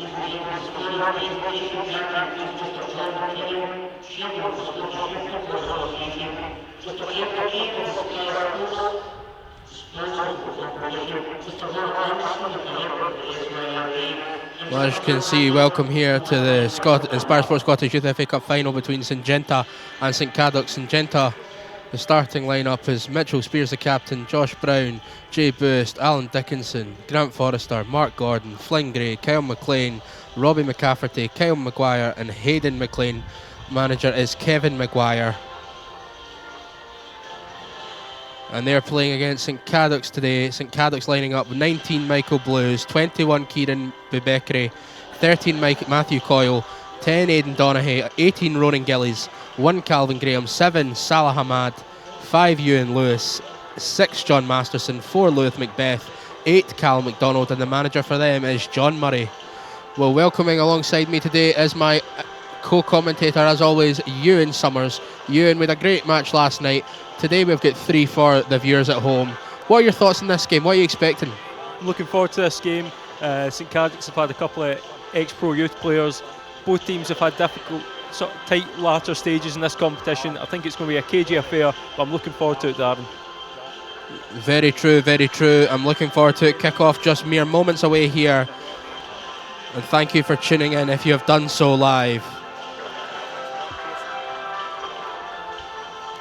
Well, as you can see, welcome here to the inspiresport Scottish Youth FA Cup final between Syngenta and Saint Cadoc. Syngenta, the starting lineup is Mitchell Spears, the captain, Josh Brown, Jay Boost, Alan Dickinson, Grant Forrester, Mark Gordon, Flynn Gray, Kyle McLean, Robbie McCafferty, Kyle Maguire and Hayden McLean. Manager is Kevin Maguire. And they're playing against Saint Cadoc's today. Saint Cadoc's lining up 19 Michael Blues, 21 Kieran Bubekri, 13 Matthew Coyle, 10 Aidan Donaghy, 18 Ronan Gillies, 1 Calvin Graham, 7 Salah Hamad, 5 Ewan Lewis, 6 John Masterson, 4 Lewis Macbeth, 8 Cal McDonald, and the manager for them is John Murray. Well, welcoming alongside me today is my co-commentator, as always, Ewan Summers. Ewan, we had a great match last night. Today we've got 3 for the viewers at home. What are your thoughts on this game? What are you expecting? I'm looking forward to this game. St Cadoc's have had a couple of ex-pro youth players. Both teams have had difficult, sort of tight latter stages in this competition. I think it's going to be a cagey affair, but I'm looking forward to it, Darren. Very true, very true. I'm looking forward to it. Kick-off just mere moments away here. And thank you for tuning in if you have done so live.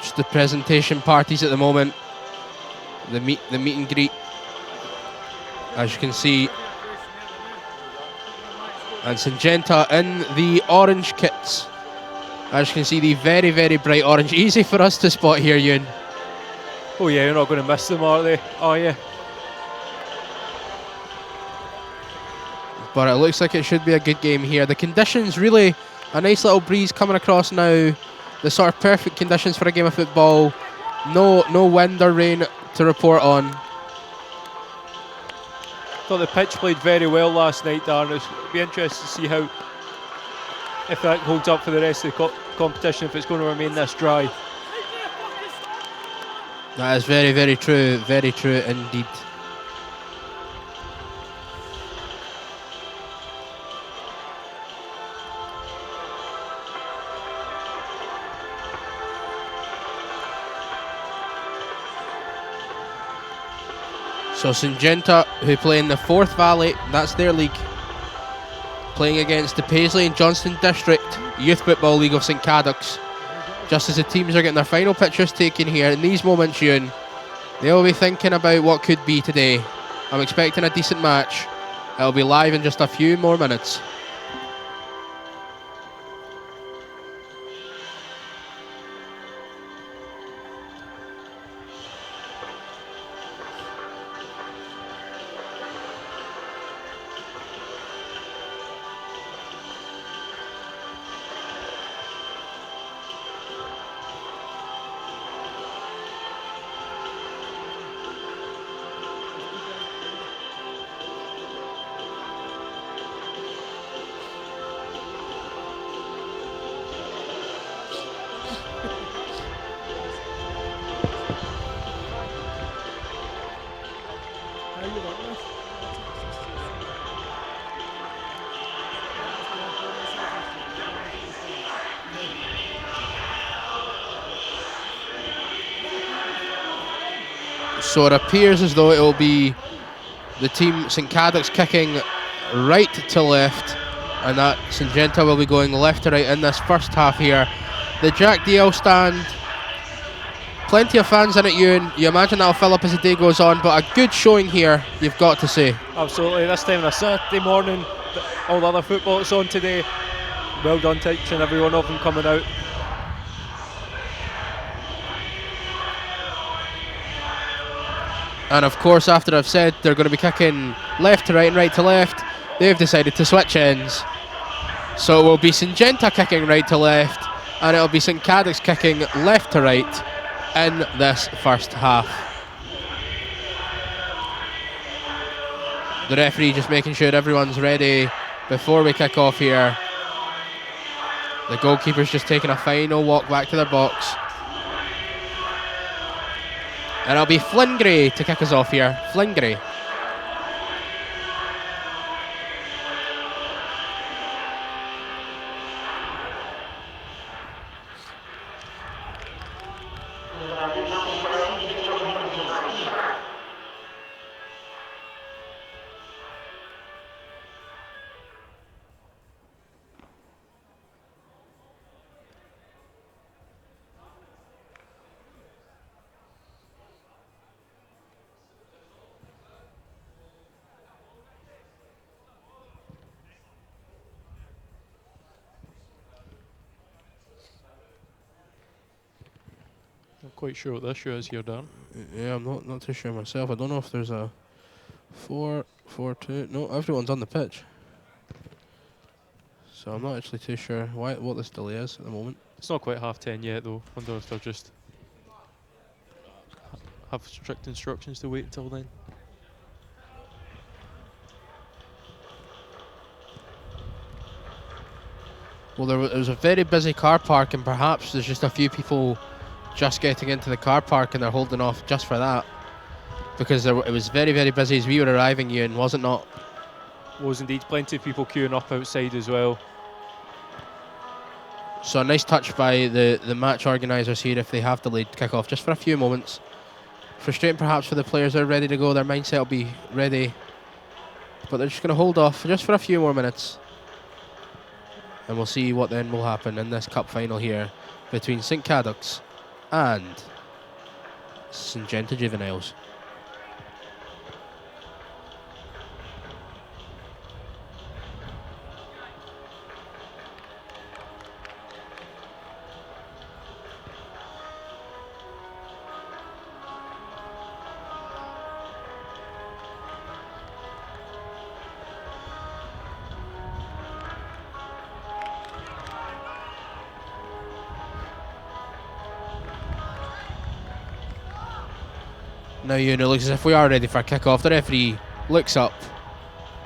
Just the presentation parties at the moment. The meet and greet, as you can see. And Syngenta in the orange kits. As you can see, the very, very bright orange. Easy for us to spot here, Ewan. Oh yeah, you're not going to miss them, are they? Oh yeah. But it looks like it should be a good game here. The conditions, really a nice little breeze coming across now. The sort of perfect conditions for a game of football. No wind or rain to report on. Thought the pitch played very well last night, Darren. It'll be interesting to see how, if that holds up for the rest of the competition, if it's going to remain this dry. That is very, very true indeed. So Syngenta, who play in the 4th Valley, that's their league, playing against the Paisley and Johnston District Youth Football League of St Cadoc's. Just as the teams are getting their final pictures taken here, in these moments, Ewan, they'll be thinking about what could be today. I'm expecting a decent match. It'll be live in just a few more minutes. So it appears as though it will be the team St Cadoc's kicking right to left, and that Syngenta will be going left to right in this first half here. The Jack DL stand, plenty of fans in it, Ewan. You imagine that'll fill up as the day goes on, but a good showing here, you've got to say. Absolutely, this time on a Saturday morning, all the other football that's on today, well done to each and every one of them coming out. And of course, after I've said they're going to be kicking left to right and right to left, they've decided to switch ends. So it will be Syngenta kicking right to left, and it'll be St Cadoc's kicking left to right in this first half. The referee just making sure everyone's ready before we kick off here. The goalkeeper's just taking a final walk back to their box. And it'll be Flynn Gray to kick us off here. Flynn Gray. quite sure what this show is here, Dan. Yeah, I'm not too sure myself. I don't know if there's a 4-4-2. No, everyone's on the pitch. So I'm not actually too sure what this delay is at the moment. It's not quite 10:30 yet, though. Wonder if they're just have strict instructions to wait until then. Well, it was a very busy car park, and perhaps there's just a few people just getting into the car park and they're holding off just for that. Because it was very, very busy as we were arriving, Ewan, was it not? Was indeed. Plenty of people queuing up outside as well. So a nice touch by the match organisers here if they have delayed kick-off just for a few moments. Frustrating perhaps for the players that are ready to go. Their mindset will be ready. But they're just going to hold off just for a few more minutes. And we'll see what then will happen in this cup final here between Saint Cadoc's and Syngenta Juveniles. Now, it looks as if we are ready for a kick-off. The referee looks up,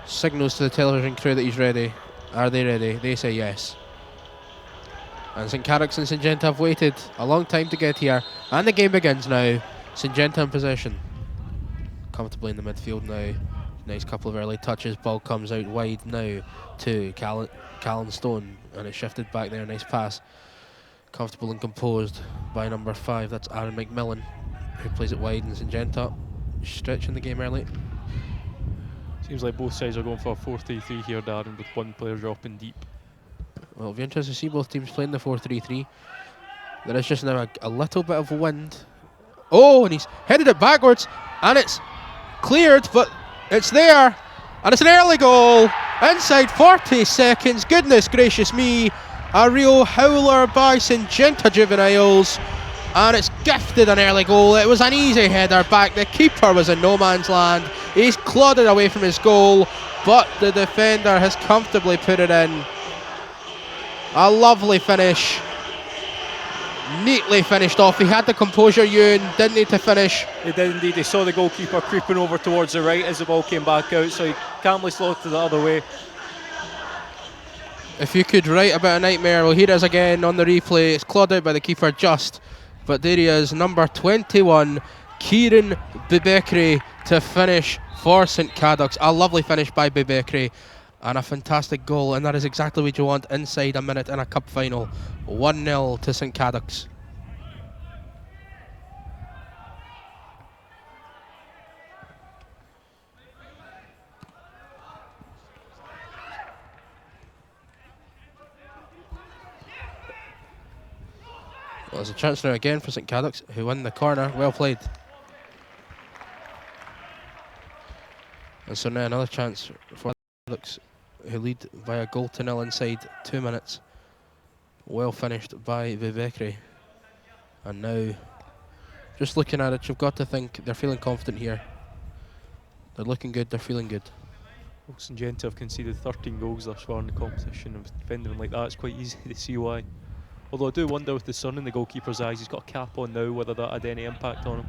signals to the television crew that he's ready. Are they ready? They say yes. And St Cadoc and Syngenta have waited a long time to get here. And the game begins now. Syngenta in possession. Comfortably in the midfield now. Nice couple of early touches. Ball comes out wide now to Callan Stone. And it's shifted back there. Nice pass. Comfortable and composed by number 5. That's Aaron McMillan, who plays it wide, and Syngenta stretching the game early. Seems like both sides are going for a 4-3-3 here, Darren, with one player dropping deep. Well, it'll be interesting to see both teams playing the 4-3-3. There is just now a little bit of wind. Oh, and he's headed it backwards, and it's cleared, but it's there, and it's an early goal inside 40 seconds. Goodness gracious me, a real howler by Syngenta Juveniles. And it's gifted an early goal. It was an easy header back. The keeper was in no man's land. He's clawed it away from his goal, but the defender has comfortably put it in. A lovely finish. Neatly finished off. He had the composure, Ewan. Didn't need to finish. He did indeed. He saw the goalkeeper creeping over towards the right as the ball came back out, so he calmly slotted it the other way. If you could write about a nightmare, well, here it is again on the replay. It's clawed out by the keeper just. But there he is, number 21, Kieran Bubekri, to finish for St Cadoc's. A lovely finish by Bubekri and a fantastic goal, and that is exactly what you want inside a minute in a cup final. 1-0 to St Cadoc's. Well, there's a chance now again for St Cadoc's, who win the corner. Well played. And so now another chance for Cadoc's, who lead by a 0-0 inside 2 minutes. Well finished by Vivekri. And now, just looking at it, you've got to think they're feeling confident here. They're looking good, they're feeling good. Well, Syngenta have conceded 13 goals thus far in the competition, and with defending like that, it's quite easy to see why. Although I do wonder, with the sun in the goalkeeper's eyes, he's got a cap on now, whether that had any impact on him.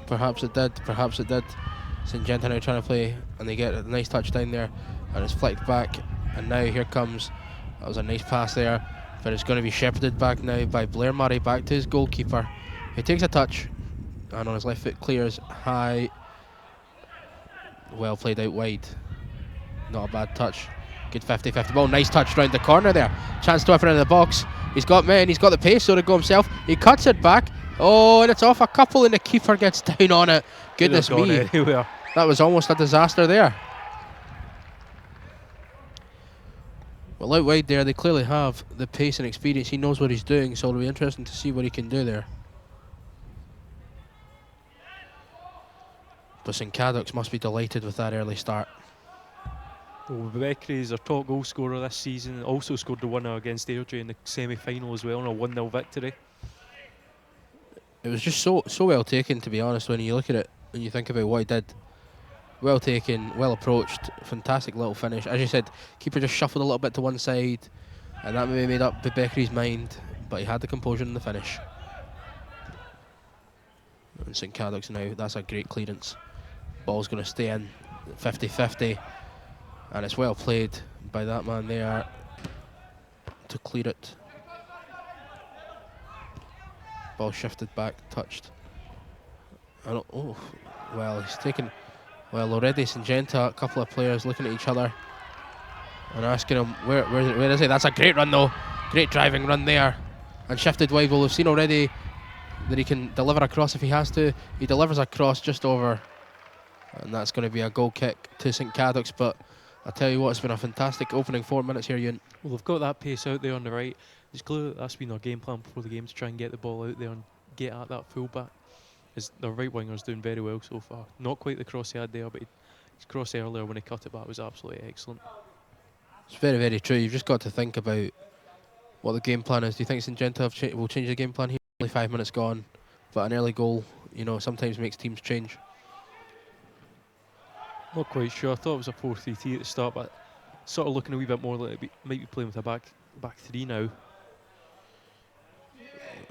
Perhaps it did, perhaps it did. Syngenta now trying to play, and they get a nice touch down there, and it's flicked back, and now here comes, that was a nice pass there, but it's going to be shepherded back now by Blair Murray, back to his goalkeeper, who takes a touch, and on his left foot clears high, well played out wide, not a bad touch. Good 50-50 ball, nice touch round the corner there. Chance to whip it into the box. He's got men, he's got the pace, so to go himself. He cuts it back. Oh, and it's off a couple, and the keeper gets down on it. Goodness me. Anywhere. That was almost a disaster there. Well, out wide there, they clearly have the pace and experience. He knows what he's doing, so it'll be interesting to see what he can do there. But St Cadoc's must be delighted with that early start. Well, Bekri is our top goal scorer this season. Also scored the winner against Airdrie in the semi-final as well, in a 1-0 victory. It was just so well taken, to be honest, when you look at it and you think about what he did. Well taken, well approached, fantastic little finish. As you said, keeper just shuffled a little bit to one side, and that maybe made up Beckery's mind, but he had the composure in the finish. And St Cadoc's now, that's a great clearance. Ball's going to stay in, 50-50, and it's well played by that man there to clear it. Ball shifted back, touched. Oh, well, he's taken... Well, already Syngenta, a couple of players looking at each other and asking him, where is he? That's a great run, though. Great driving run there. And shifted wide. Well, we've seen already that he can deliver across if he has to. He delivers across just over. And that's going to be a goal kick to St Cadoc's. But I'll tell you what, it's been a fantastic opening 4 minutes here, Ewan. Well, they've got that pace out there on the right. It's clear that's been their game plan before the game, to try and get the ball out there and get at that fullback. Their right winger's doing very well so far. Not quite the cross he had there, but his cross earlier when he cut it back was absolutely excellent. It's very, very true. You've just got to think about what the game plan is. Do you think Syngenta will change the game plan here? Only 5 minutes gone, but an early goal, sometimes makes teams change. Not quite sure. I thought it was a 4-3-3 at the start, but sort of looking a wee bit more like it might be playing with a back three now.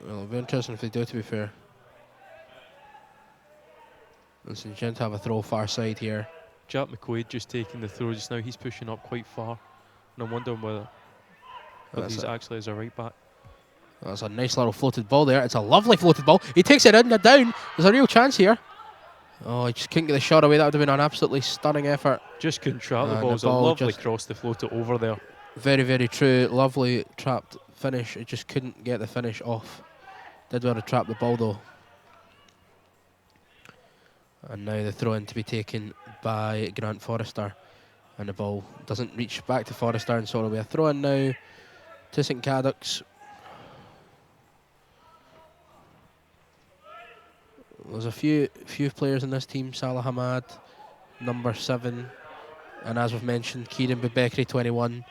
Well, it'll be interesting if they do, to be fair. And Syngenta have a throw far side here. Jack McQuaid just taking the throw just now. He's pushing up quite far, and I'm wondering whether he's actually as a right back. That's a nice little floated ball there. It's a lovely floated ball. He takes it in and down. There's a real chance here. Oh, he just couldn't get the shot away. That would have been an absolutely stunning effort. Just couldn't trap the ball. It was a lovely cross to float it over there. Very, very true. Lovely trapped finish. It just couldn't get the finish off. Did well to trap the ball though. And now the throw in to be taken by Grant Forrester. And the ball doesn't reach back to Forrester, and so it'll be a throw in now to St Cadoc's. There's a few players in this team. Salah Hamad, number 7. And as we've mentioned, Kieran Bebekri, 21.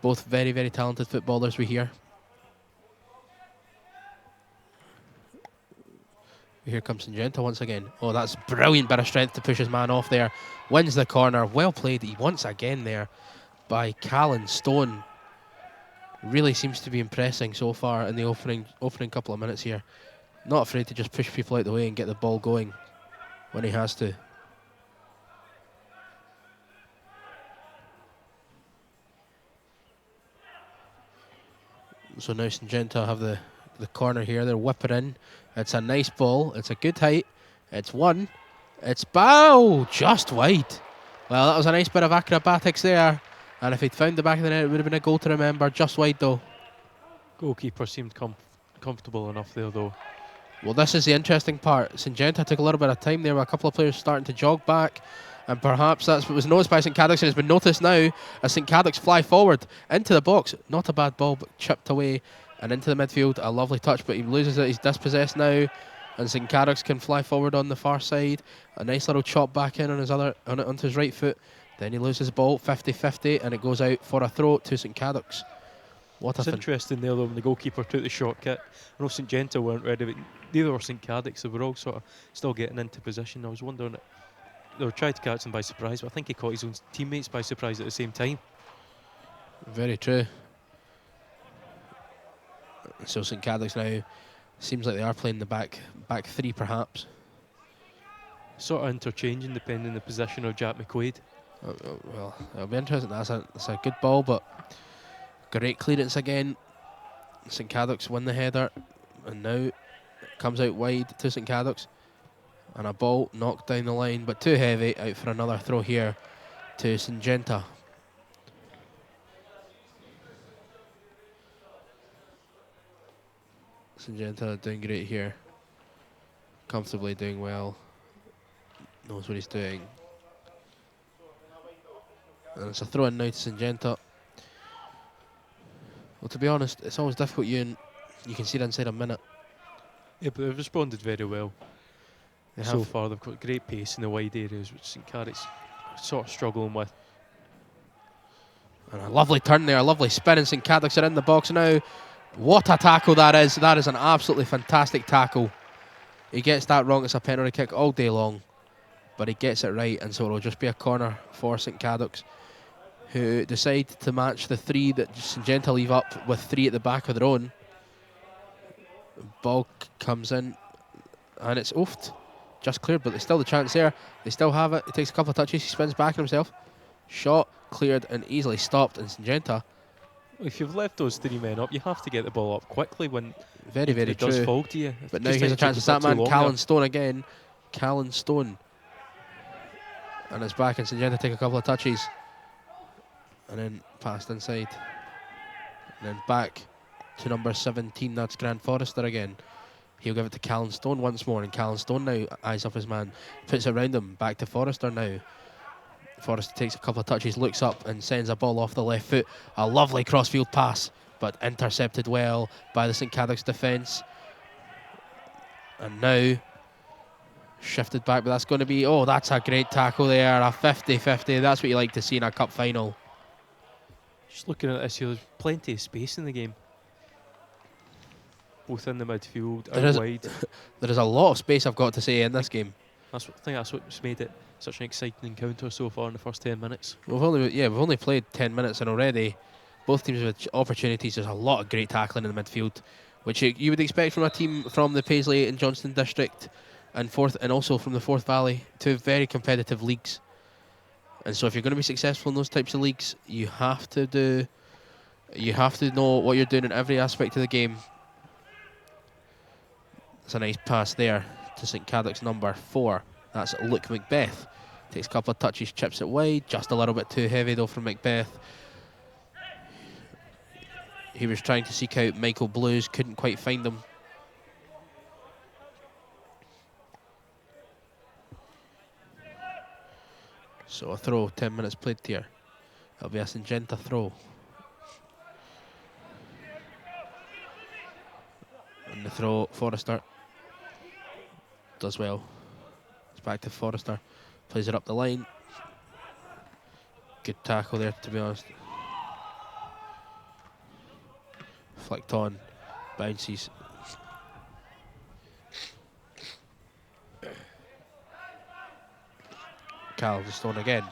Both very, very talented footballers we hear. Here comes Syngenta once again. Oh, that's brilliant bit of strength to push his man off there. Wins the corner. Well played once again there by Callan Stone. Really seems to be impressing so far in the opening couple of minutes here. Not afraid to just push people out the way and get the ball going when he has to. So now Syngenta have the corner here. They'll whip it in. It's a nice ball. It's a good height. It's one. It's bow just wide. Well, that was a nice bit of acrobatics there. And if he'd found the back of the net, it would have been a goal to remember. Just wide though. Goalkeeper seemed comfortable enough there though. Well, this is the interesting part. Syngenta took a little bit of time there with a couple of players starting to jog back. And perhaps that's what was noticed by St Cadoc's and has been noticed now as St Cadoc's fly forward into the box. Not a bad ball, but chipped away and into the midfield. A lovely touch, but he loses it. He's dispossessed now. And St Cadoc's can fly forward on the far side. A nice little chop back in on onto his right foot. Then he loses the ball, 50-50, and it goes out for a throw to St Cadoc's. It's interesting there though when the goalkeeper took the short kick. I know Syngenta weren't ready, but neither were St Cadoc's. They were all sort of still getting into position. I was wondering, they were trying to catch him by surprise, but I think he caught his own teammates by surprise at the same time. Very true. So St Cadoc's now seems like they are playing the back three perhaps. Sort of interchanging depending on the position of Jack McQuaid. Well, it'll be interesting. That's a good ball, but great clearance again. St Cadoc's win the header, and now it comes out wide to St Cadoc's. And a ball knocked down the line, but too heavy, out for another throw here to Syngenta. Syngenta doing great here. Comfortably doing well. Knows what he's doing. And it's a throw in now to Syngenta. Well, to be honest, it's always difficult. You can see it inside a minute. Yeah, but they've responded very well. So far, they've got great pace in the wide areas, which St Cadoc's sort of struggling with. And a lovely turn there, a lovely spin, and St Cadoc's are in the box now. What a tackle that is. That is an absolutely fantastic tackle. he gets that wrong, it's a penalty kick all day long. But he gets it right, and so it'll just be a corner for St Cadoc, who decide to match the 3 that Syngenta leave up with 3 at the back of their own. Ball comes in, and it's oofed. Just cleared, but there's still the chance there. They still have it. It takes a couple of touches. He spins back on himself. Shot, cleared, and easily stopped. And Syngenta. If you've left those 3 men up, you have to get the ball up quickly when Very, very it does true. fall to you. But now here's a chance. It's that man, Callan Stone again. Callan Stone. And it's back, and Syngenta take a couple of touches. And then passed inside. And then back to number 17. That's Grant Forrester again. He'll give it to Callan Stone once more, and Callan Stone now eyes up his man, puts it around him, back to Forrester now. Forrester takes a couple of touches, looks up and sends a ball off the left foot. A lovely crossfield pass, but intercepted well by the St Cadoc's defence. And now shifted back, but that's going to be, oh, that's a great tackle there, a 50-50. That's what you like to see in a cup final. Just looking at this here, there's plenty of space in the game. Both in the midfield, out wide. There is a lot of space, I've got to say, in this game. I think that's what's made it such an exciting encounter so far in the first 10 minutes. We've only played 10 minutes, and already both teams with opportunities. There's a lot of great tackling in the midfield, which you would expect from a team from the Paisley and Johnston district, and also from the Forth Valley, 2 very competitive leagues. And so, if you're going to be successful in those types of leagues, you have to know what you're doing in every aspect of the game. It's a nice pass there to St Cadoc's number 4. That's Luke Macbeth. Takes a couple of touches, chips it wide. Just a little bit too heavy though from Macbeth. He was trying to seek out Michael Blues, couldn't quite find him. So a throw, 10 minutes played here. That'll be a Syngenta throw. And the throw, Forrester does well. It's back to Forrester. Plays it up the line. Good tackle there, to be honest. Flicked on. Bounces. Callan Stone again.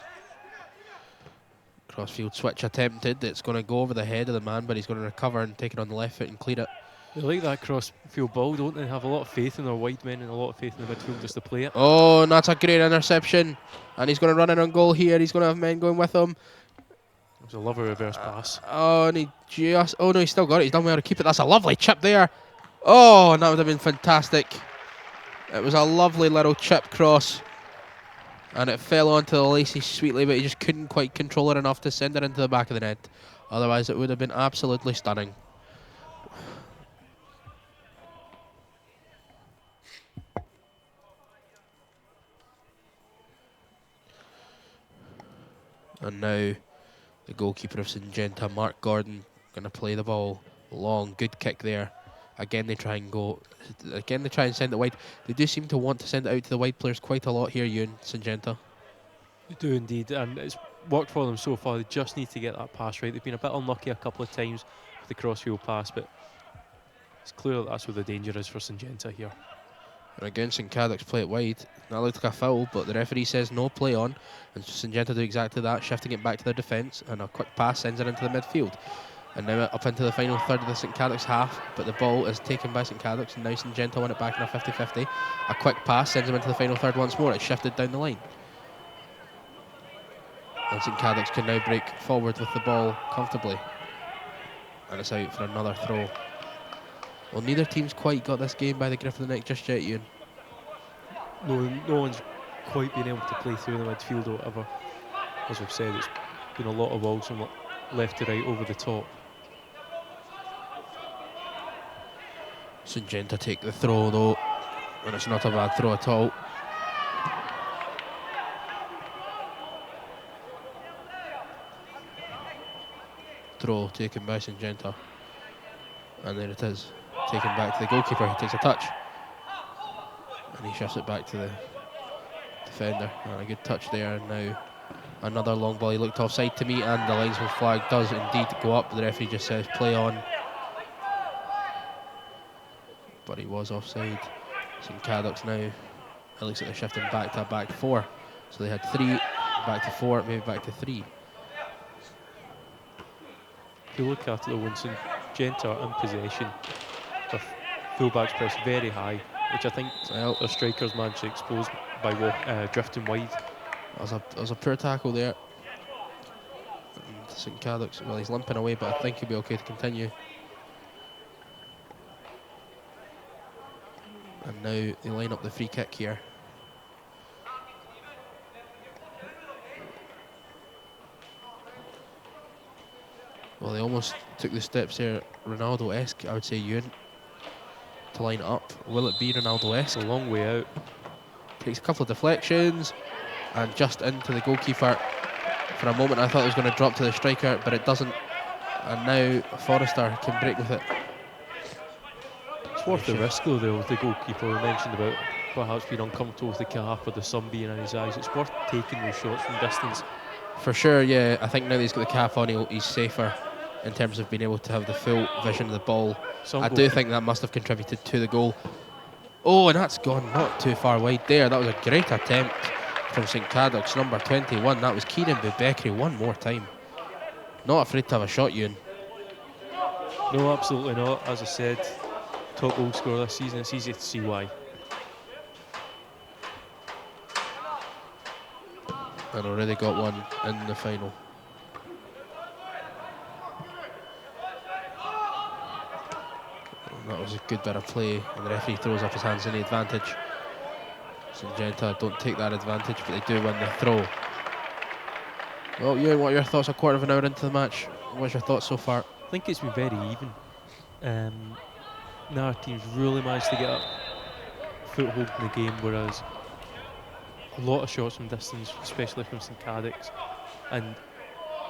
Crossfield switch attempted. It's going to go over the head of the man, but he's going to recover and take it on the left foot and clear it. They like that cross-field ball, don't they? Have a lot of faith in their wide men and a lot of faith in the midfielders to play it. Oh, and that's a great interception. And he's going to run in on goal here. He's going to have men going with him. It was a lovely reverse pass. Oh, and oh no, he's still got it. He's done well to keep it. That's a lovely chip there. Oh, and that would have been fantastic. It was a lovely little chip cross. And it fell onto the Lacey sweetly, but he just couldn't quite control it enough to send it into the back of the net. Otherwise, it would have been absolutely stunning. And now the goalkeeper of Syngenta, Mark Gordon, going to play the ball long. Good kick there. Again, they try and send it wide. They do seem to want to send it out to the wide players quite a lot here, Ewan, Syngenta. They do indeed, and it's worked for them so far. They just need to get that pass right. They've been a bit unlucky a couple of times with the crossfield pass, but it's clear that's where the danger is for Syngenta here. And again, St Cadoc's play it wide. That looked like a foul, but the referee says no, play on. And Syngenta do exactly that, shifting it back to their defence, and a quick pass sends it into the midfield. And now up into the final third of the St Cadoc's half, but the ball is taken by St Cadoc's, and now Syngenta win it back in a 50-50. A quick pass sends them into the final third once more. It's shifted down the line. And St Cadoc's can now break forward with the ball comfortably. And it's out for another throw. Well, neither team's quite got this game by the grip of the neck just yet, Ewan. No one's quite been able to play through the midfield or whatever. As we've said, it's been a lot of balls from left to right over the top. Syngenta take the throw though, and it's not a bad throw at all. Throw taken by Syngenta, and there it is, taken back to the goalkeeper. He takes a touch, and he shifts it back to the defender. And a good touch there. And now another long ball. He looked offside to me, and the linesman's flag does indeed go up. The referee just says play on, but he was offside. St Cadoc's now, it looks like they're shifting back to a back 4. So they had 3, back to 4, maybe back to 3. If you look at it though, when Syngenta are in possession, their fullbacks press very high, which I think their strikers managed to expose by drifting wide. That was a poor tackle there. And St Cadoc's, well, he's limping away, but I think he'll be okay to continue. And now they line up the free kick here. Well, they almost took the steps there, Ronaldo-esque, I would say, Ewan, to line up. Will it be Ronaldo-esque? It's a long way out. Takes a couple of deflections and just into the goalkeeper. For a moment I thought it was going to drop to the striker, but it doesn't. And now Forrester can break with it. It's worth the risk though, the goalkeeper we mentioned about perhaps being uncomfortable with the cap or the sun being in his eyes. It's worth taking those shots from distance. For sure, yeah. I think now that he's got the cap on, he's safer in terms of being able to have the full vision of the ball. I do think that must have contributed to the goal. Oh, and that's gone not too far wide there. That was a great attempt from St Cadoc's number 21. That was Kieran Bubekri one more time. Not afraid to have a shot, Ewan. No, absolutely not. As I said, top goal scorer this season. It's easy to see why. And already got one in the final. That was a good bit of play, and the referee throws up his hands in the advantage. Syngenta don't take that advantage, but they do win the throw. Well, Ewan, what are your thoughts a quarter of an hour into the match? What's your thoughts so far? I think it's been very even. Neither team's really managed to get a foothold in the game, whereas a lot of shots from distance, especially from St Cadoc's. And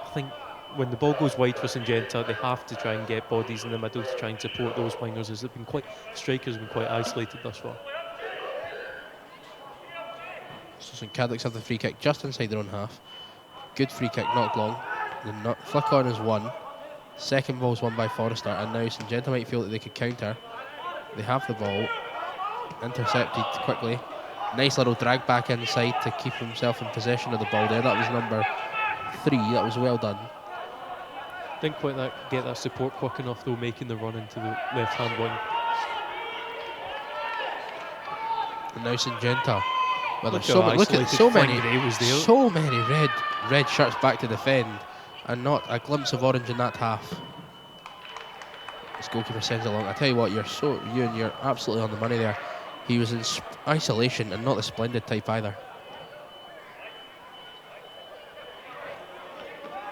I think when the ball goes wide for Syngenta, they have to try and get bodies in the middle to try and support those wingers, as they've been strikers have been quite isolated thus far. So St Cadoc's have the free kick just inside their own half. Good free kick, not long. The flick on is one. Second ball is won by Forrester, and now Syngenta might feel that they could counter. They have the ball. Intercepted quickly. Nice little drag back inside to keep himself in possession of the ball there. That was number 3. That was well done. Didn't quite get that support quick enough though, making the run into the left-hand wing. And now Syngenta. Well, there's so many red shirts back to defend, and not a glimpse of orange in that half. This goalkeeper sends it along. I tell you what, you're absolutely on the money there. He was in isolation and not the splendid type either.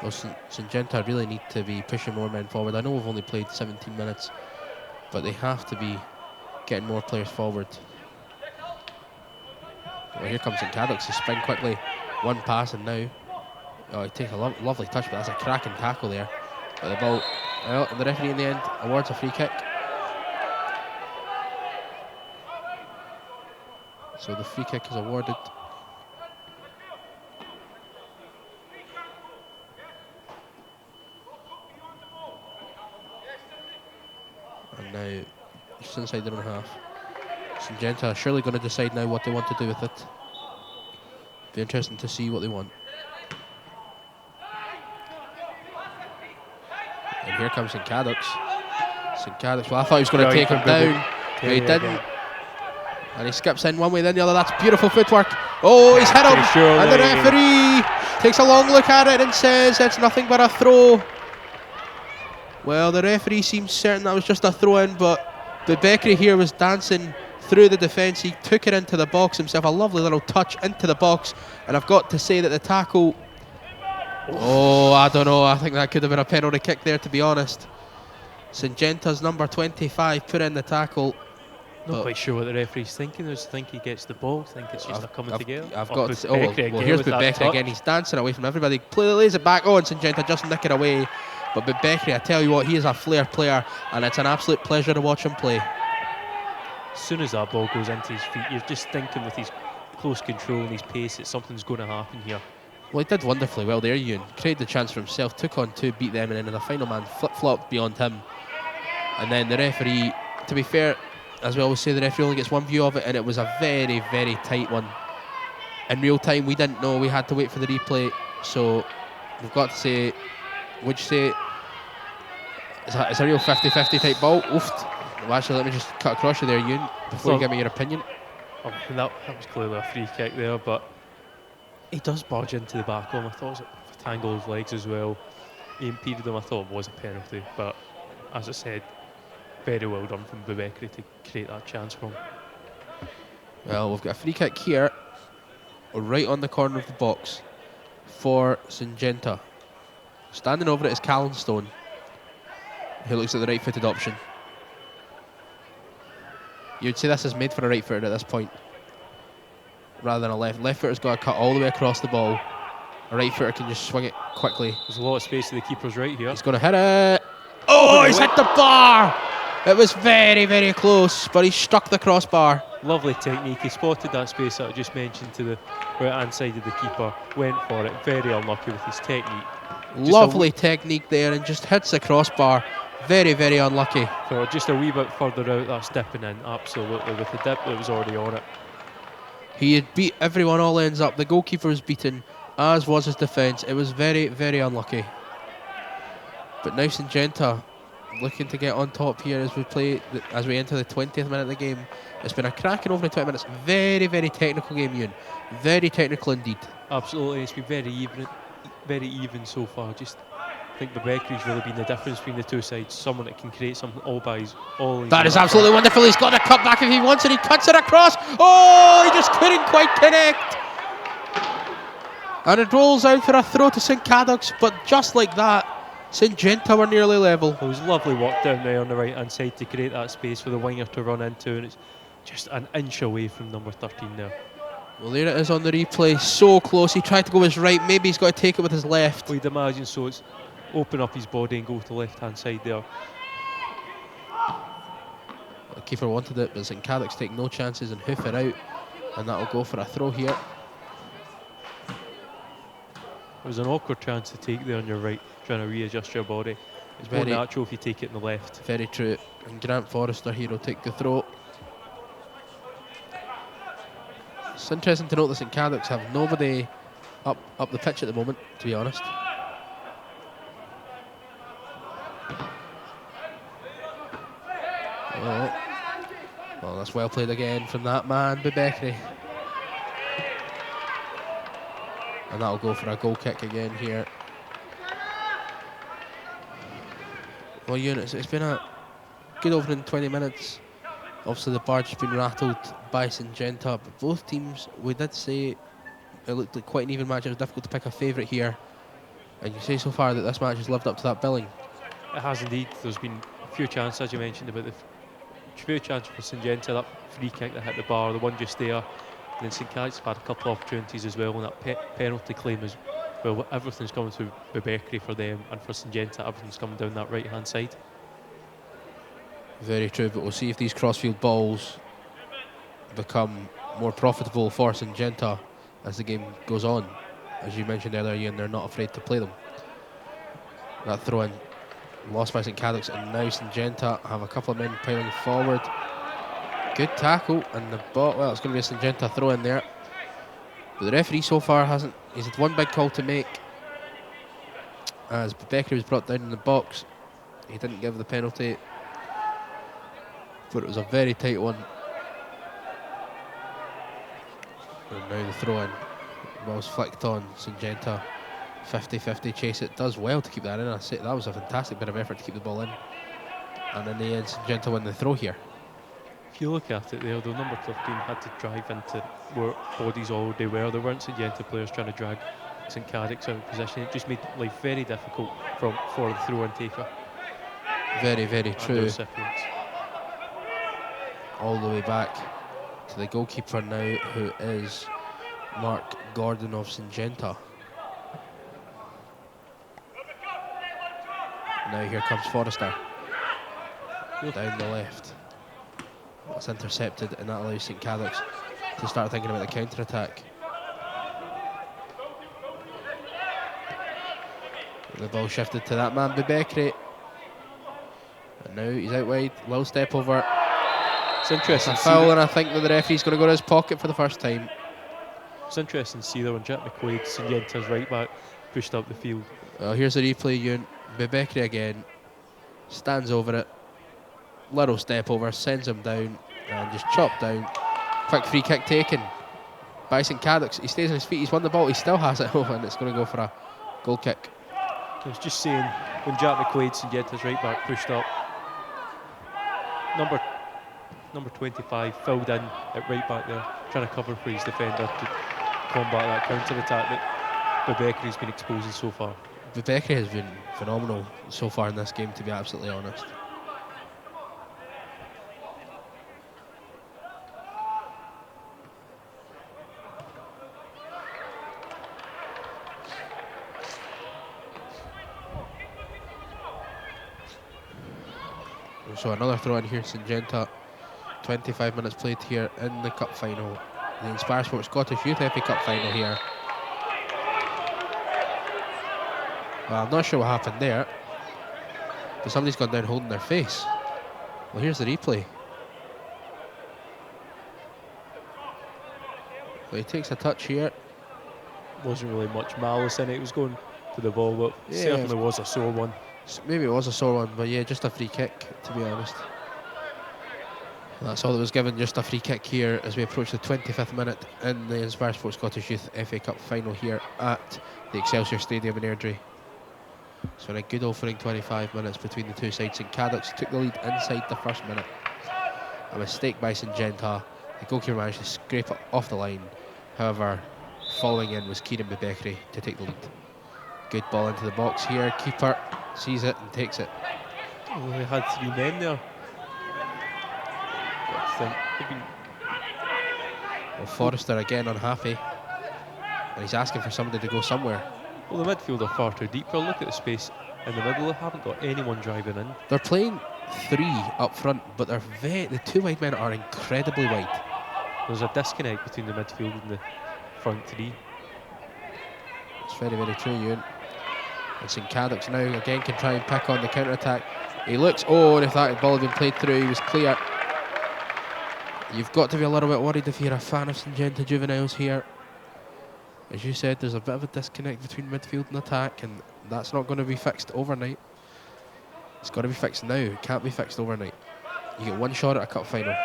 Well, Syngenta really need to be pushing more men forward. I know we've only played 17 minutes, but they have to be getting more players forward. Well, here comes St Cadoc's to spin quickly. One pass and now. Oh, he takes a lovely touch, but that's a cracking tackle there. But the ball, well, the referee in the end awards a free kick. So the free kick is awarded. And now just inside their own half. Syngenta are surely going to decide now what they want to do with it. Be interesting to see what they want. And here comes St Cadoc's. St Cadoc's, well, I thought he was going to take him down, but he didn't. And he skips in one way, then the other. That's beautiful footwork. Oh, he's hit him. And the referee takes a long look at it and says it's nothing but a throw. Well, the referee seems certain that was just a throw in, but Bubekri here was dancing through the defence. He took it into the box himself. A lovely little touch into the box. And I've got to say that the tackle... Oh, I don't know. I think that could have been a penalty kick there, to be honest. Syngenta's number 25 put in the tackle. Not quite sure what the referee's thinking. Does he think he gets the ball? Think it's just coming together? I've got to say, well, here's Bubekri again. He's dancing away from everybody. Lays it back. Oh, and Syngenta just nick it away. But Bubekri, I tell you what, he is a flair player, and it's an absolute pleasure to watch him play. As soon as that ball goes into his feet, you're just thinking with his close control and his pace that something's going to happen here. Well, he did wonderfully well there, Ewan. Created the chance for himself, took on 2, beat them, and then the final man flip-flopped beyond him. And then the referee, to be fair, as we always say, the referee only gets one view of it, and it was a very, very tight one. In real time, we didn't know. We had to wait for the replay. So we've got to say, would you say it's a real 50-50 type ball? Oof. Well, actually, let me just cut across you there, Ewan, before you give me your opinion. Oh, that was clearly a free kick there, but he does barge into the back of him. I thought it was a tangle of legs as well. He impeded him. I thought it was a penalty, but as I said, very well done from Bebekri to create that chance for him. Well, we've got a free kick here, right on the corner of the box for Syngenta. Standing over it is Callum Stone, who looks at the right-footed option. You'd say this is made for a right-footed at this point, rather than a left. Left-footer's got to cut all the way across the ball. A right-footer can just swing it quickly. There's a lot of space to the keeper's right here. He's going to hit it. Oh, he's hit the bar! It was very, very close, but he struck the crossbar. Lovely technique. He spotted that space that I just mentioned to the right-hand side of the keeper. Went for it. Very unlucky with his technique. Lovely technique there, and just hits the crossbar. Very, very unlucky. So just a wee bit further out, that's dipping in. Absolutely. With the dip that was already on it. He had beat everyone all ends up. The goalkeeper was beaten, as was his defence. It was very, very unlucky. But now Syngenta looking to get on top here as we enter the 20th minute of the game. It's been a cracking opening 20 minutes. Very, very technical game, Ewan. Very technical indeed. Absolutely, it's been very even so far. Just I think Bebekri's really been the difference between the two sides. Someone that can create something all by his own. That is absolutely wonderful. He's got the cut back if he wants it. He cuts it across. Oh, he just couldn't quite connect. And it rolls out for a throw to Saint Cadoc, but just like that, Syngenta were nearly level. It was lovely work down there on the right hand side to create that space for the winger to run into, and it's just an inch away from number 13 there. Well, there it is on the replay. So close. He tried to go with his right. Maybe he's got to take it with his left. Well, you'd imagine so. It's open up his body and go to the left hand side there. The keeper wanted it, but Saint Cadoc's take no chances and hoof it out, and that'll go for a throw here. It was an awkward chance to take there on your right, trying to readjust your body. It's more natural if you take it in the left. Very true. And Grant Forrester here will take the throw. It's interesting to note that Saint Cadoc have nobody up the pitch at the moment, to be honest. Oh. Well, that's well played again from that man, Bebekri. And that'll go for a goal kick again here. Well, Ewan, it's been a good opening 20 minutes. Obviously, the barge has been rattled by Syngenta, but both teams, we did say it looked like quite an even match. It was difficult to pick a favourite here. And you say so far that this match has lived up to that billing. It has indeed. There's been a few chances, as you mentioned, about the few chances for Syngenta, that free kick that hit the bar, the one just there. And then St Cadoc's have had a couple of opportunities as well, and that penalty claim as well. Everything's coming through Bebekri for them, and for Syngenta, everything's coming down that right hand side. Very true, but we'll see if these crossfield balls become more profitable for Syngenta as the game goes on. As you mentioned earlier, Ian, they're not afraid to play them. That throw in lost by St Cadoc, and now Syngenta have a couple of men piling forward. Good tackle, and the ball, well, it's going to be a Syngenta throw in there. But the referee so far hasn't, he's had one big call to make. As Bebekri was brought down in the box, he didn't give the penalty, but it was a very tight one. And now the throw in, the ball's flicked on. Syngenta 50-50 chase it, does well to keep that in. I say that was a fantastic bit of effort to keep the ball in, and in the end Syngenta win the throw here. If you look at it there, the number 13 had to drive into where bodies already were. There weren't Syngenta players trying to drag St Cadoc's out of position. It just made life very difficult for the throw-in taker. Very, very true. Recipients. All the way back to the goalkeeper now, who is Mark Gordon of Syngenta. Now here comes Forrester down the left. It's intercepted, and that allows St Cadoc to start thinking about the counter-attack. The ball shifted to that man, Bebekri. And now he's out wide, little step over. It's interesting. It's a foul, and I think that the referee's going to go to his pocket for the first time. It's interesting to see there when Jack McQuaid, Syngenta's right back, pushed up the field. Well, here's the replay, Ewan. Bebekri again. Stands over it. Little step over, sends him down, and just chopped down. Quick free kick taken by Saint Cadoc. He stays on his feet, he's won the ball, he still has it, and it's going to go for a goal kick. I was just saying, when Jack McQuaid, Syngenta's right back, pushed up, number 25 filled in at right back there, trying to cover for his defender to combat that counter-attack that Bebekri's been exposing so far. Bebekri has been phenomenal so far in this game, to be absolutely honest. So another throw in here, Syngenta. 25 minutes played here in the cup final. The inspiresport Scottish Youth FA Cup final here. Well, I'm not sure what happened there, but somebody's gone down holding their face. Well, here's the replay. Well, he takes a touch here. Wasn't really much malice in it. It was going to the ball, but Yeah, certainly was a sore one. Maybe it was a sore one, but yeah, just a free kick, to be honest. That's all that was given, just a free kick here as we approach the 25th minute in the inspiresport Scottish Youth FA Cup final here at the Excelsior Stadium in Airdrie. So in a good opening 25 minutes between the two sides. Saint Cadoc took the lead inside the first minute. A mistake by Syngenta. The goalkeeper managed to scrape it off the line. However, following in was Kieran Bebekri to take the lead. Good ball into the box here. Keeper sees it and takes it. Well, they had three men there. Well, Forrester again unhappy. And he's asking for somebody to go somewhere. Well, the midfield are far too deep. Well, look at the space in the middle. They haven't got anyone driving in. They're playing three up front, but the two wide men are incredibly wide. There's a disconnect between the midfield and the front three. It's very, very true, Ewan. And Saint Cadoc now again can try and pick on the counter-attack. He looks, and if that ball had been played through, he was clear. You've got to be a little bit worried if you're a fan of Syngenta Juveniles here. As you said, there's a bit of a disconnect between midfield and attack, and that's not going to be fixed overnight. It's got to be fixed now. It can't be fixed overnight. You get one shot at a cup final.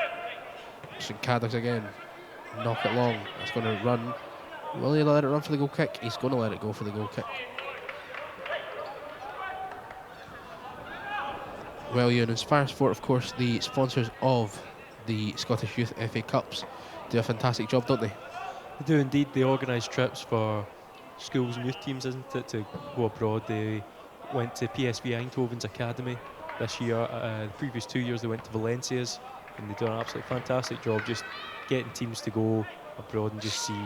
Saint Cadoc again. Knock it long. It's going to run. Will he let it run for the goal kick? He's going to let it go for the goal kick. Well, Ewan, inspiresport, of course, the sponsors of the Scottish Youth FA Cups, do a fantastic job, don't they? They do indeed. They organise trips for schools and youth teams, isn't it, to go abroad. They went to PSV Eindhoven's academy this year. The previous 2 years they went to Valencia's, and they've done an absolutely fantastic job just getting teams to go abroad and just see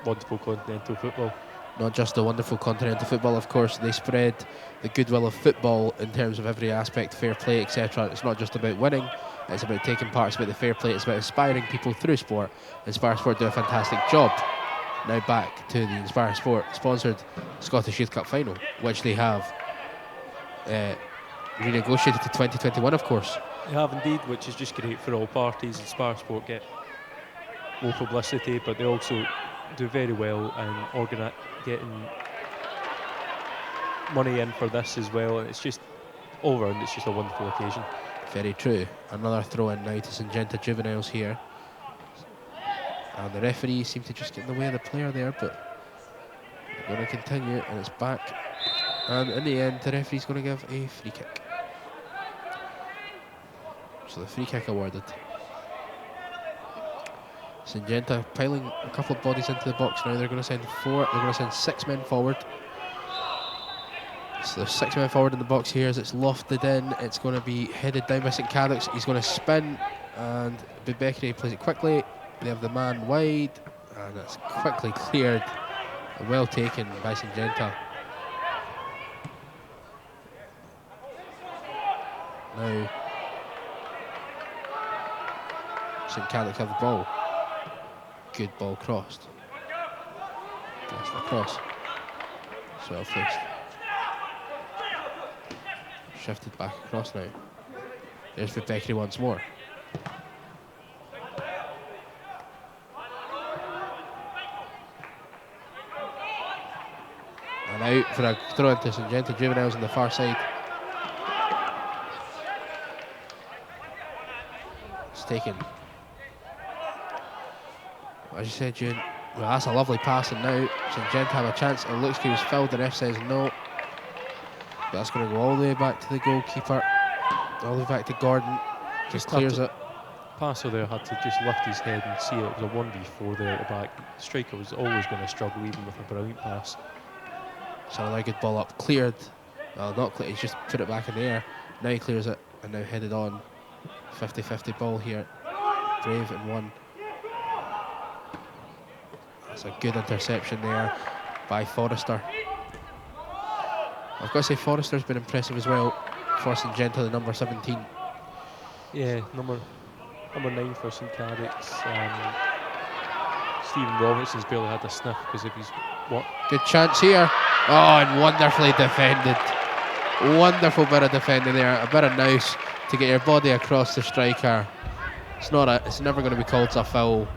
wonderful continental football. Not just the wonderful continental football, of course, they spread the goodwill of football in terms of every aspect, fair play, etc. It's not just about winning, it's about taking part, it's about the fair play, it's about inspiring people through sport. Inspiresport do a fantastic job. Now back to the Inspiresport sponsored Scottish Youth Cup final, which they have renegotiated to 2021, of course. They have indeed, which is just great for all parties. Inspiresport get more publicity, but they also do very well in getting money in for this as well, and it's just all round, it's just a wonderful occasion. Very true. Another throw in now to Syngenta Juveniles here. And the referee seemed to just get in the way of the player there, but they're going to continue, and it's back. And in the end, the referee's going to give a free kick. So the free kick awarded. Syngenta piling a couple of bodies into the box now. They're going to send six men forward. So there's 6 men forward in the box here as it's lofted in. It's going to be headed down by Saint Cadoc. He's going to spin, and Bebekri plays it quickly. They have the man wide, and it's quickly cleared. And well taken by Syngenta. Now Saint Cadoc have the ball. Good ball crossed. That's the cross. It's well placed. Shifted back across now. There's Bebekri once more. And out for a throw into Syngenta Juveniles on the far side. It's taken. As you said, June, well, that's a lovely pass, and now Syngenta have a chance. It looks like he was fouled, the ref says no. But that's going to go all the way back to the goalkeeper, all the way back to Gordon. Just clears it. Passer there had to just lift his head and see it was a 1v4 there at the back. The striker was always going to struggle even with a brilliant pass. So a good ball up, cleared. Well, not cleared, he's just put it back in the air. Now he clears it, and now headed on. 50-50 ball here. Brave in one. That's a good interception there by Forrester. I've got to say Forrester's been impressive as well for Syngenta, the number 17. Yeah, number 9 for Saint Cadoc. Stephen Robertson's barely had a sniff because of his what? Good chance here. Oh, and wonderfully defended. Wonderful bit of defending there. A bit of nous to get your body across the striker. It's never going to be called a foul,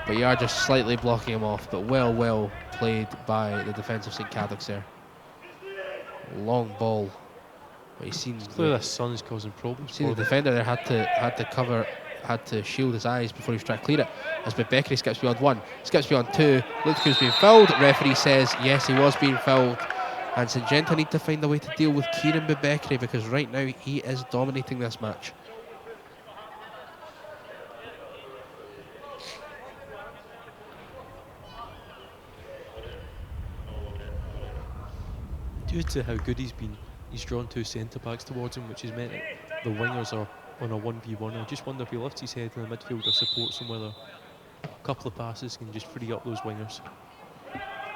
but you are just slightly blocking him off. But well played by the defence of Saint Cadoc there. Long ball. But he's seen. It's clear the sun's causing problems. See, the defender there had to shield his eyes before he was trying to clear it. As Beckery skips beyond one, skips beyond two. Looks like he was being fouled. Referee says yes, he was being fouled. And Syngenta need to find a way to deal with Kieran Beckery because right now he is dominating this match. Due to how good he's been, he's drawn two centre backs towards him, which has meant that the wingers are on a 1v1. I just wonder if he lifts his head and the midfielder supports him, whether a couple of passes can just free up those wingers.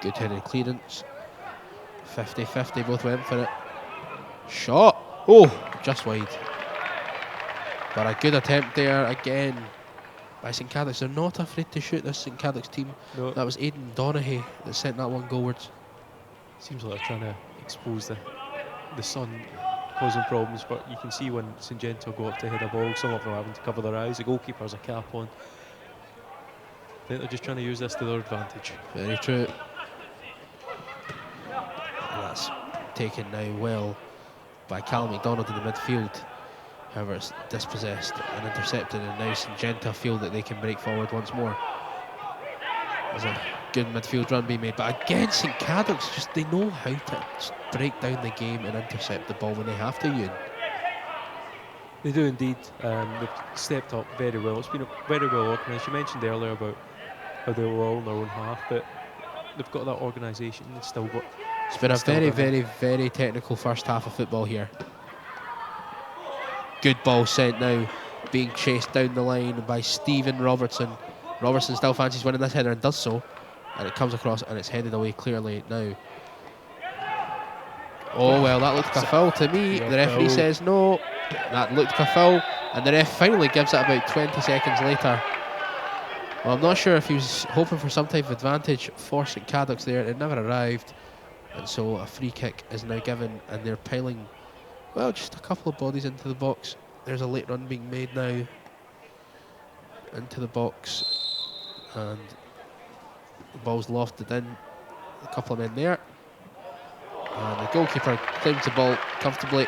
Good headed clearance. 50-50, both went for it. Shot! Oh, just wide. But a good attempt there again by St Cadoc. They're not afraid to shoot, this St Cadoc's team. No. That was Aidan Donaghy that sent that one goalwards. Seems like they're trying to expose the sun causing problems, but you can see when Syngenta go up to head a ball, some of them are having to cover their eyes. The goalkeeper has a cap on. I think they're just trying to use this to their advantage. Very true. And that's taken now well by Callum McDonald in the midfield. However, it's dispossessed and intercepted, and now Syngenta feel that they can break forward once more. There's a good midfield run being made, but again, St Cadoc's just, they know how to just break down the game and intercept the ball when they have to, Ewan. They do indeed. They've stepped up very well. It's been very well organised. You mentioned earlier about how they were all in their own half, but they've got that organisation. They've still got. It's been a very technical first half of football here. Good ball sent now, being chased down the line by Stephen Robertson. Robertson still fancies winning this header and does so, and it comes across and it's headed away clearly now. Oh well, that looked like a foul to me. The referee says no. That looked like a foul, and the ref finally gives it about 20 seconds later. Well, I'm not sure if he was hoping for some type of advantage for St Cadoc's there. It never arrived, and so a free kick is now given, and they're piling, well, just a couple of bodies into the box. There's a late run being made now into the box, and the ball's lofted in. A couple of men there, and the goalkeeper claims the ball comfortably.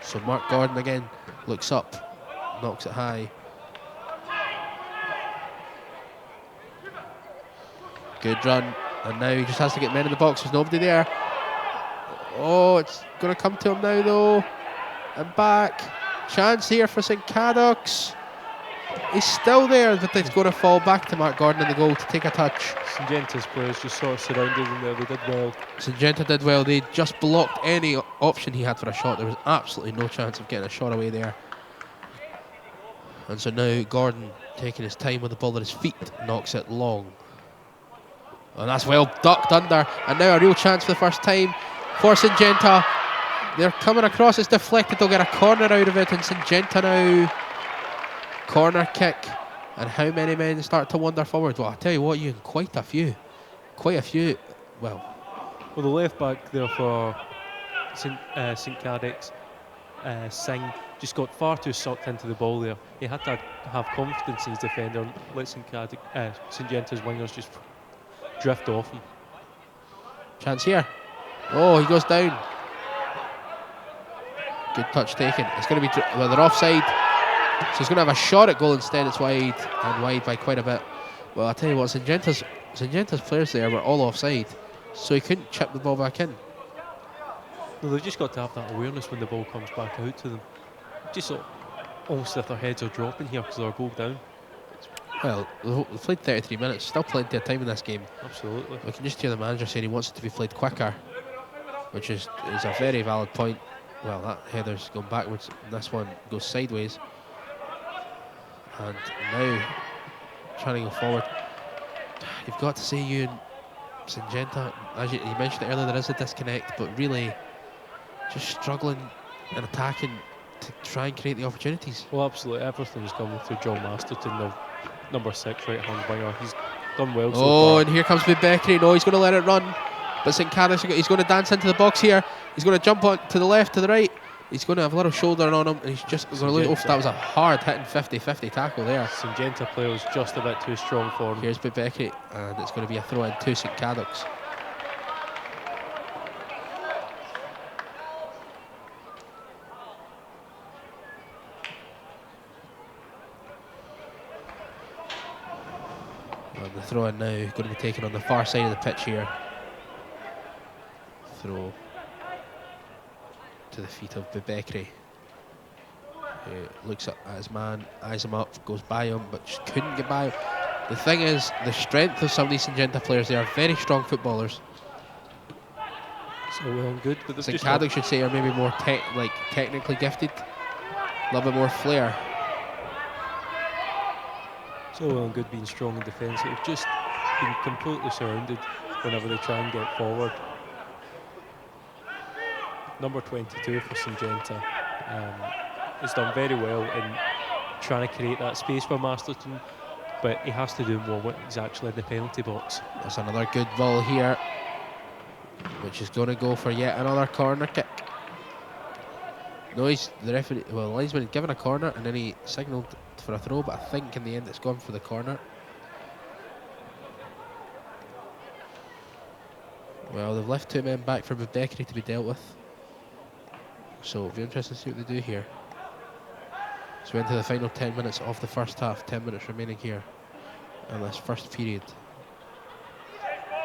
So Mark Gordon again looks up, knocks it high. Good run, and now he just has to get men in the box. There's nobody there. Oh, it's going to come to him now though. And back. Chance here for St Cadoc's. He's still there, but it's going to fall back to Mark Gordon in the goal to take a touch. Syngenta's players just sort of surrounded him there. They did well. Syngenta did well. They just blocked any option he had for a shot. There was absolutely no chance of getting a shot away there. And so now Gordon, taking his time with the ball at his feet, knocks it long. And that's well ducked under. And now a real chance for the first time for Syngenta. They're coming across, it's deflected, they'll get a corner out of it, and Syngenta now, corner kick. And how many men start to wander forward? Well, I tell you what, Ian, quite a few. Well, the left back there for St Cadoc's, Singh, just got far too sucked into the ball there. He had to have confidence in his defender and let Syngenta's wingers just drift off him. Chance here. Oh, he goes down. Good touch taken. It's going to be, well, they're offside. So he's going to have a shot at goal instead. It's wide, and wide by quite a bit. Well, I'll tell you what, Syngenta's players there were all offside, so he couldn't chip the ball back in. No, they've just got to have that awareness when the ball comes back out to them. Just sort of almost if their heads are dropping here because they're a goal down. Well, we've played 33 minutes, still plenty of time in this game. Absolutely. We can just hear the manager saying he wants it to be played quicker, which is a very valid point. Well, that header's gone backwards, and this one goes sideways. And now, trying to go forward. You've got to say, you and Syngenta, as you mentioned it earlier, there is a disconnect, but really just struggling and attacking to try and create the opportunities. Well, absolutely. Everything's coming through John Masterton, the number 6 right-hand winger. He's done well so far. Oh, and here comes Becky. No, he's going to let it run. But Saint Cadoc, he's going to dance into the box here. He's going to jump on to the left, to the right. He's going to have a little shoulder on him, and he's just going to look. Oh, that was a hard-hitting 50-50 tackle there. Syngenta player was just a bit too strong for him. Here's Becky, and it's going to be a throw-in to Saint Cadoc's. And the throw-in now going to be taken on the far side of the pitch here. Throw to the feet of Bebekri. Looks up at his man, eyes him up, goes by him, but just couldn't get by him. The thing is, the strength of some of these Syngenta players, they are very strong footballers. So well and good, but Saint Cadoc should say are maybe more technically gifted, a little bit more flair. So well and good being strong in defence. They've just been completely surrounded whenever they try and get forward. Number 22 for Syngenta has done very well in trying to create that space for Masterton, but he has to do more when he's actually in the penalty box. That's another good ball here, which is going to go for yet another corner kick. No, the referee, well, the linesman had given a corner and then he signalled for a throw, but I think in the end it's gone for the corner. Well, they've left 2 men back for Becky to be dealt with. So it'll be interesting to see what they do here. So we're into the final 10 minutes of the first half, 10 minutes remaining here in this first period.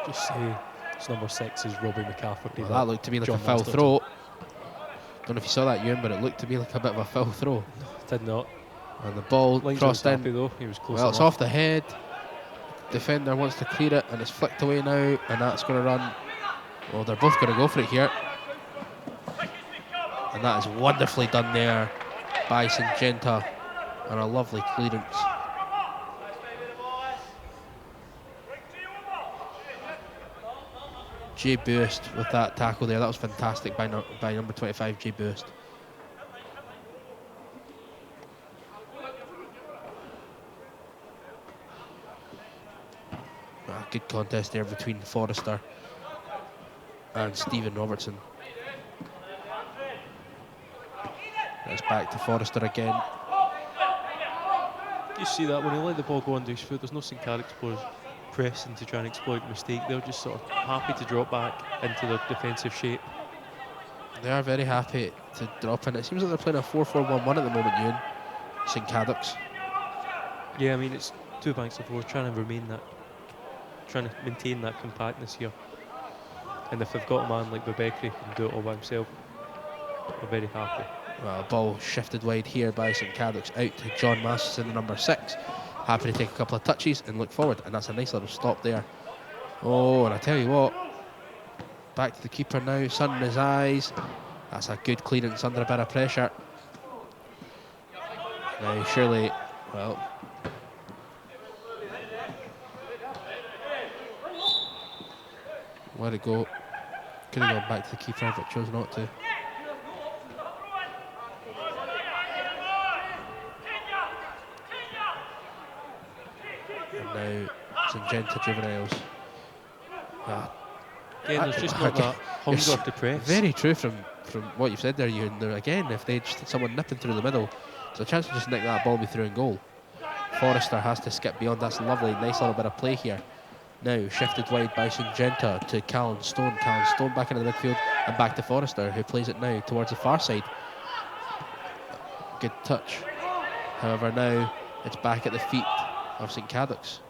Just say it's number 6 is Robbie McCafferty. Well, that looked to me like a foul throw. Don't know if you saw that, Ewan, but it looked to me like a bit of a foul throw. No, it did not. And the ball crossed in. Though. He was close well, enough. It's off the head. Defender wants to clear it, and it's flicked away now, and that's going to run. Well, they're both going to go for it here. And that is wonderfully done there by Syngenta, and a lovely clearance. Jay Boost with that tackle there. That was fantastic by number 25, Jay Boost. Good contest there between Forrester and Stephen Robertson. It's back to Forrester again. You see that when he let the ball go under his foot, there's no Saint Cadoc players pressing to try and exploit the mistake. They're just sort of happy to drop back into their defensive shape. They are very happy to drop in. It seems like they're playing a 4-4-1-1 at the moment, Ewan. Saint Cadoc's. Yeah, I mean, it's 2 banks of 4 trying to maintain that compactness here. And if they've got a man like Bebekri who can do it all by himself, they're very happy. Well, ball shifted wide here by Saint Cadoc's out to John Masterson, the number 6. Happy to take a couple of touches and look forward, and that's a nice little stop there. Oh, and I tell you what, back to the keeper now, sun in his eyes. That's a good clearance under a bit of pressure. Now, surely, well, let it go. Could have gone back to the keeper, but chose not to. And now Syngenta Juveniles. Again, there's just not that hunger to press. Very true from what you've said there, Ewan. Again, if they just had someone nipping through the middle, there's a chance to just nick that ball and be through in goal. Forrester has to skip beyond. That's lovely, nice little bit of play here. Now shifted wide by Syngenta to Callan Stone. Callan Stone back into the midfield and back to Forrester, who plays it now towards the far side. Good touch. However, now it's back at the feet of Saint Cadoc's.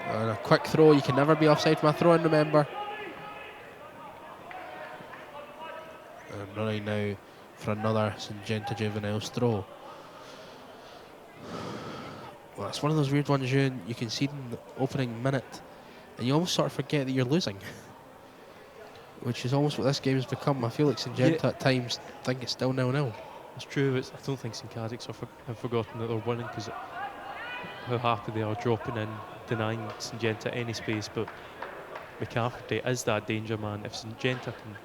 And a quick throw. You can never be offside from a throw-in, remember. And running now for another Syngenta Juveniles throw. Well, it's one of those weird ones you can see in the opening minute and you almost sort of forget that you're losing. Which is almost what this game has become. I feel like Syngenta at times think it's still 0-0. It's true. I don't think Saint Cadoc have forgotten that they're winning, because how happy they are dropping in, denying Syngenta any space. But McCafferty is that danger man. If Syngenta can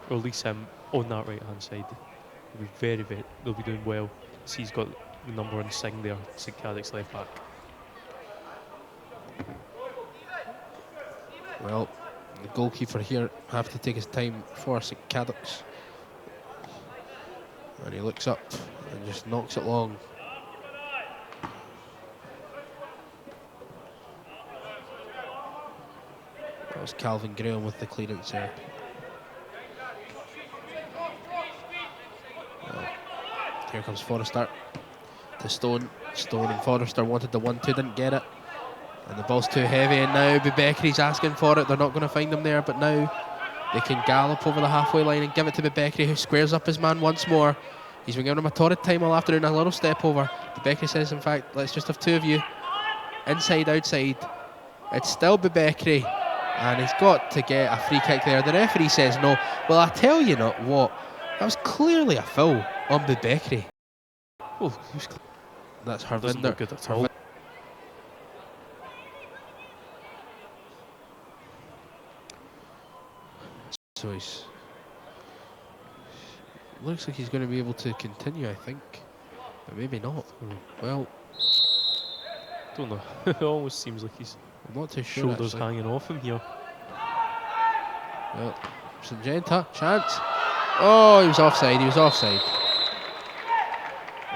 release him on that right hand side, they'll be doing well. See, he's got the number one Sing there, Saint Cadoc's left back. Well, the goalkeeper here have to take his time for Saint Cadoc's. And he looks up and just knocks it long. That was Calvin Graham with the clearance there. Well, here comes Forrester to Stone. Stone and Forrester wanted the 1-2, didn't get it. And the ball's too heavy, and now Bebekri's asking for it. They're not going to find him there, but now they can gallop over the halfway line and give it to Bebekri, who squares up his man once more. He's been giving him a torrid time all afternoon, a little step over. Bebekri says, in fact, let's just have two of you. Inside, outside. It's still Bebekri, and he's got to get a free kick there. The referee says no. Well, I tell you not what, that was clearly a foul on Bebekri. Oh, that's Doesn't Harvinder. look good at all. So he's looks like he's going to be able to continue, I think, but maybe not. Well, Don't know. It almost seems like his I'm not too sure. shoulders Actually. hanging off him here. Well, Syngenta, chance. Oh, he was offside. He was offside.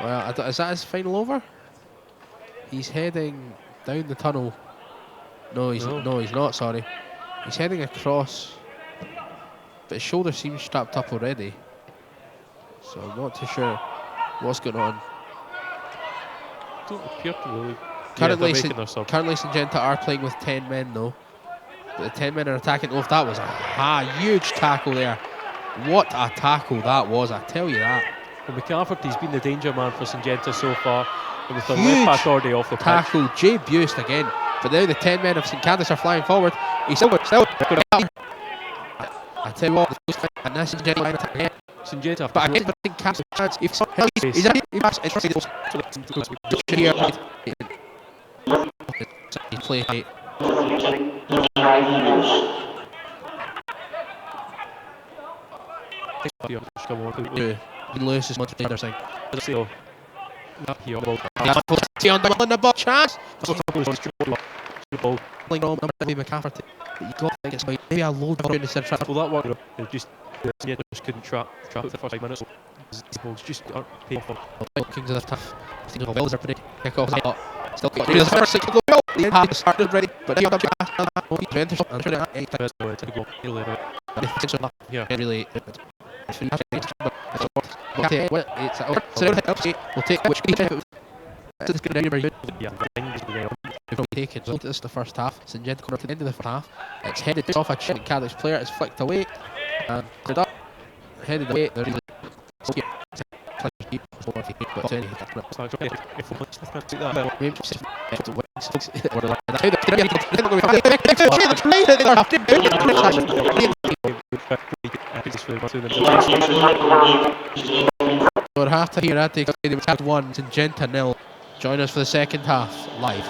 Well, is that his final over? He's heading down the tunnel. No, he's not. Sorry, he's heading across. But his shoulder seems strapped up already, so I'm not too sure what's going on. Don't appear to really. Currently, they're making their sub. currently Syngenta are playing with 10 men though. But the 10 men are attacking. Oh, that was a huge tackle there. What a tackle that was, I tell you that. Well, McCafferty's been the danger man for Syngenta so far, and with the Huge left back already off the pitch. Tackle, Jay Buist again. But now the 10 men of St Cadoc are flying forward. He's still I tell you what, and this is Syngenta attack again. Syngenta, But again, St Cadoc's chance. If he's in, he passes. He plays it. Lewis is much better thing. So, not here. On the ball chance. Playing on McCafferty. You got to think it's maybe a low down instead of trap. Well, that one, just couldn't trap it for 5 minutes. Balls just aren't paying for. Kings of the tough. Wells are pretty kick off. Still got the first 6 goal. The half started ready, but now Yeah. really. We'll take which it's going to be taken. So this is the first half. Syngenta coming to the end of the first half. It's headed off a Saint Cadoc's player. It's flicked away and cleared up. Headed away. They're really we're half to here at the Stadium 1, Syngenta 0. Join us for the second half live.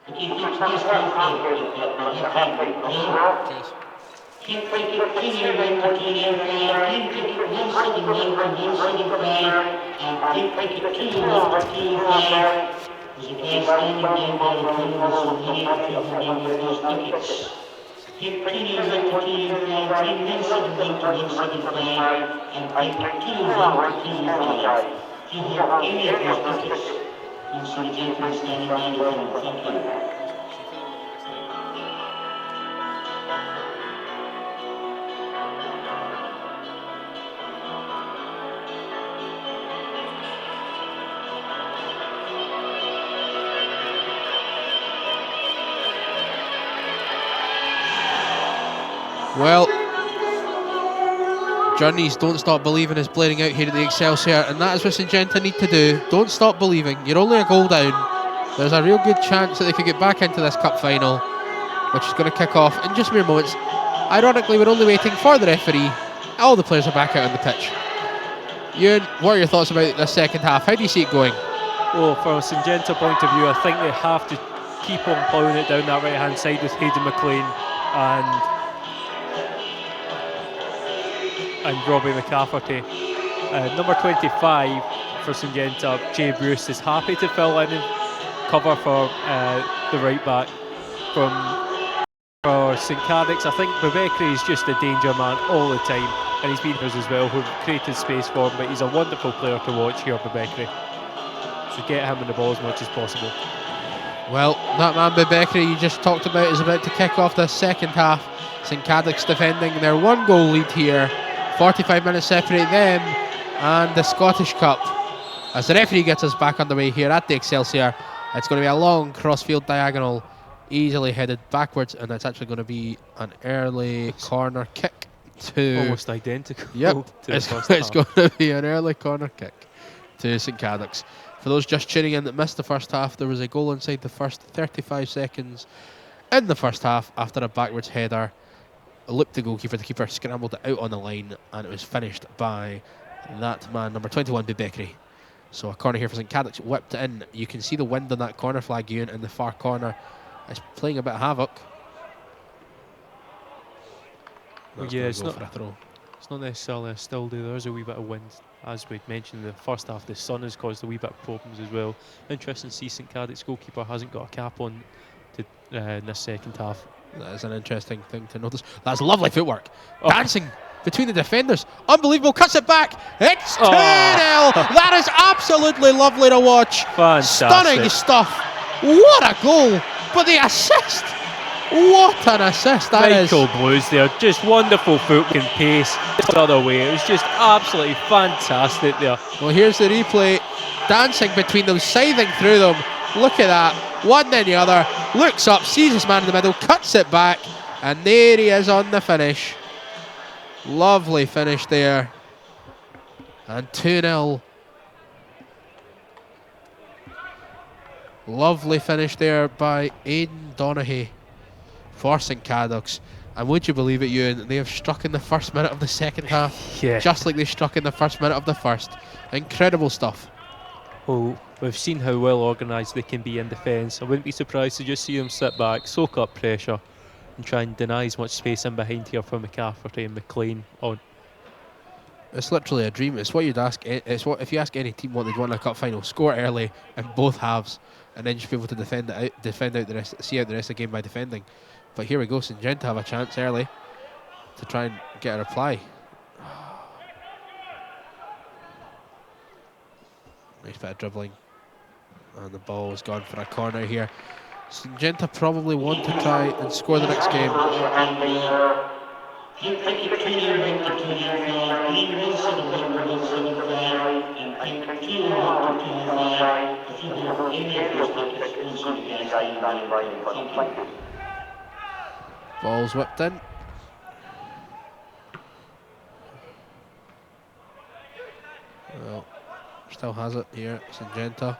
Cheers. Well, Journeys Don't Stop Believing is blaring out here at the Excelsior, and that is what Syngenta need to do. Don't stop believing. You're only a goal down. There's a real good chance that they could get back into this cup final, which is going to kick off in just mere moments. Ironically, we're only waiting for the referee. All the players are back out on the pitch. Ewan, what are your thoughts about this second half? How do you see it going? Well, from a Syngenta point of view, I think they have to keep on ploughing it down that right-hand side with Hayden McLean and Robbie McCafferty. Number 25 for Syngenta, Jay Bruce, is happy to fill in and cover for the right back. For Saint Cadoc's, I think Bebekri is just a danger man all the time, and he's been his as well, who've created space for him, but he's a wonderful player to watch here, Bebekri. So get him in the ball as much as possible. Well, that man Bebekri you just talked about is about to kick off the second half. Saint Cadoc's defending their 1-goal lead here. 45 minutes separate them and the Scottish Cup. As the referee gets us back underway here at the Excelsior, it's going to be a long crossfield diagonal, easily headed backwards, and it's actually going to be an early corner kick to... Almost identical. Yep, to it's going to be an early corner kick to Saint Cadoc's. For those just tuning in that missed the first half, there was a goal inside the first 35 seconds in the first half after a backwards header. Looped the goalkeeper, the keeper scrambled it out on the line, and it was finished by that man, number 21, Bebekri. So a corner here for Saint Cadoc's, whipped it in. You can see the wind on that corner flag, Ewan, in the far corner. It's playing a bit of havoc. Yeah, it's not necessarily a still do. There's a wee bit of wind. As we mentioned in the first half, the sun has caused a wee bit of problems as well. Interesting to see Saint Cadoc's goalkeeper hasn't got a cap on in this second half. That is an interesting thing to notice. That's lovely footwork. Dancing between the defenders. Unbelievable. Cuts it back. It's 2-0. That is absolutely lovely to watch. Fantastic. Stunning stuff. What a goal. But the assist. What an assist that is. Michael Blues there. Just wonderful footwork and pace. The other way. It was just absolutely fantastic there. Well, here's the replay. Dancing between them, scything through them. Look at that. One then the other. Looks up, sees his man in the middle, cuts it back, and there he is on the finish. Lovely finish there. And 2-0. Lovely finish there by Aidan Donaghy for Saint Cadoc's. And would you believe it, Ewan, they have struck in the first minute of the second half. Yeah. Just like they struck in the first minute of the first. Incredible stuff. Well, we've seen how well organised they can be in defence. I wouldn't be surprised to just see them sit back, soak up pressure, and try and deny as much space in behind here for McCafferty and McLean on. It's literally a dream. It's what you'd ask. It's what if you ask any team what they'd want in a cup final: score early in both halves, and then just be able to defend out the rest, see out the rest of the game by defending. But here we go. Syngenta have a chance early to try and get a reply. Nice bit of dribbling, and the ball is gone for a corner here. Syngenta probably want to try and score the next game. Ball's whipped in. Well, still has it here, Syngenta.